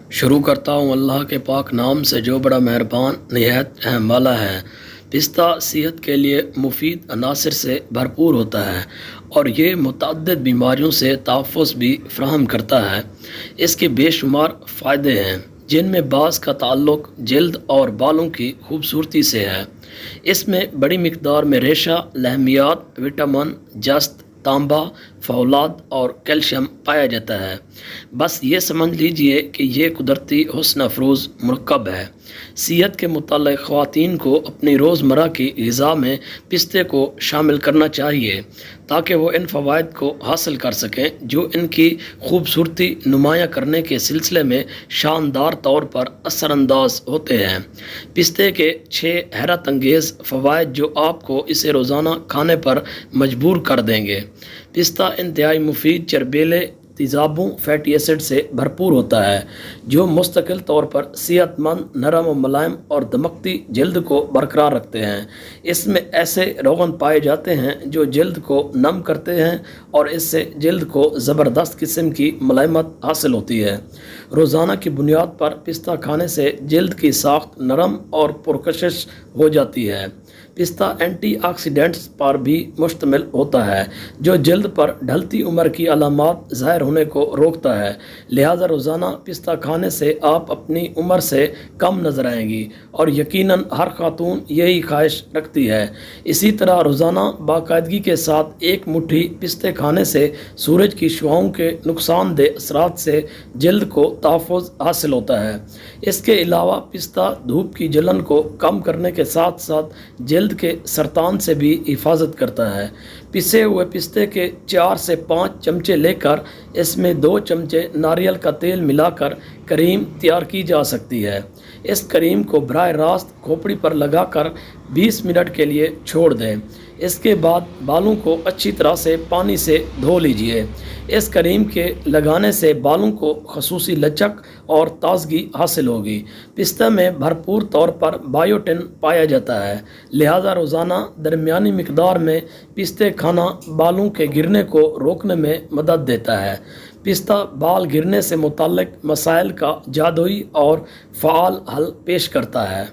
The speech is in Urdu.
شروع کرتا ہوں اللہ کے پاک نام سے جو بڑا مہربان نہایت رحم والا ہے۔ پستہ صحت کے لیے مفید عناصر سے بھرپور ہوتا ہے اور یہ متعدد بیماریوں سے تحفظ بھی فراہم کرتا ہے۔ اس کے بے شمار فائدے ہیں جن میں بعض کا تعلق جلد اور بالوں کی خوبصورتی سے ہے۔ اس میں بڑی مقدار میں ریشہ، لحمیات، وٹامن، جست، تانبا، فولاد اور کیلشیم پایا جاتا ہے۔ بس یہ سمجھ لیجئے کہ یہ قدرتی حسن افروز مرکب ہے۔ صحت کے متعلق خواتین کو اپنی روزمرہ کی غذا میں پستے کو شامل کرنا چاہیے تاکہ وہ ان فوائد کو حاصل کر سکیں جو ان کی خوبصورتی نمایاں کرنے کے سلسلے میں شاندار طور پر اثر انداز ہوتے ہیں۔ پستے کے 6 حیرت انگیز فوائد جو آپ کو اسے روزانہ کھانے پر مجبور کر دیں گے۔ پستہ انتہائی مفید چربیلے تیزابوں فیٹی ایسڈ سے بھرپور ہوتا ہے جو مستقل طور پر صحت مند، نرم و ملائم اور دمکتی جلد کو برقرار رکھتے ہیں۔ اس میں ایسے روغن پائے جاتے ہیں جو جلد کو نم کرتے ہیں اور اس سے جلد کو زبردست قسم کی ملائمت حاصل ہوتی ہے۔ روزانہ کی بنیاد پر پستہ کھانے سے جلد کی ساخت نرم اور پرکشش ہو جاتی ہے۔ پستہ اینٹی آکسیڈنٹس پر بھی مشتمل ہوتا ہے جو جلد پر ڈھلتی عمر کی علامات ظاہر ہونے کو روکتا ہے، لہذا روزانہ پستہ کھانے سے آپ اپنی عمر سے کم نظر آئیں گی اور یقیناً ہر خاتون یہی خواہش رکھتی ہے۔ اسی طرح روزانہ باقاعدگی کے ساتھ ایک مٹھی پستے کھانے سے سورج کی شعاعوں کے نقصان دہ اثرات سے جلد کو تحفظ حاصل ہوتا ہے۔ اس کے علاوہ پستہ دھوپ کی جلن کو کم کرنے کے ساتھ ساتھ جلد کے سرطان سے بھی حفاظت کرتا ہے۔ پسے ہوئے پستے کے 4 سے 5 چمچے لے کر اس میں 2 چمچے ناریل کا تیل ملا کر کریم تیار کی جا سکتی ہے۔ اس کریم کو براہ راست کھوپڑی پر لگا کر 20 منٹ کے لیے چھوڑ دیں۔ اس کے بعد بالوں کو اچھی طرح سے پانی سے دھو لیجئے۔ اس کریم کے لگانے سے بالوں کو خصوصی لچک اور تازگی حاصل ہوگی۔ پستہ میں بھرپور طور پر بایوٹن پایا جاتا ہے، لہذا روزانہ درمیانی مقدار میں پستے کھانا بالوں کے گرنے کو روکنے میں مدد دیتا ہے۔ پستہ بال گرنے سے متعلق مسائل کا جادوئی اور فعال حل پیش کرتا ہے۔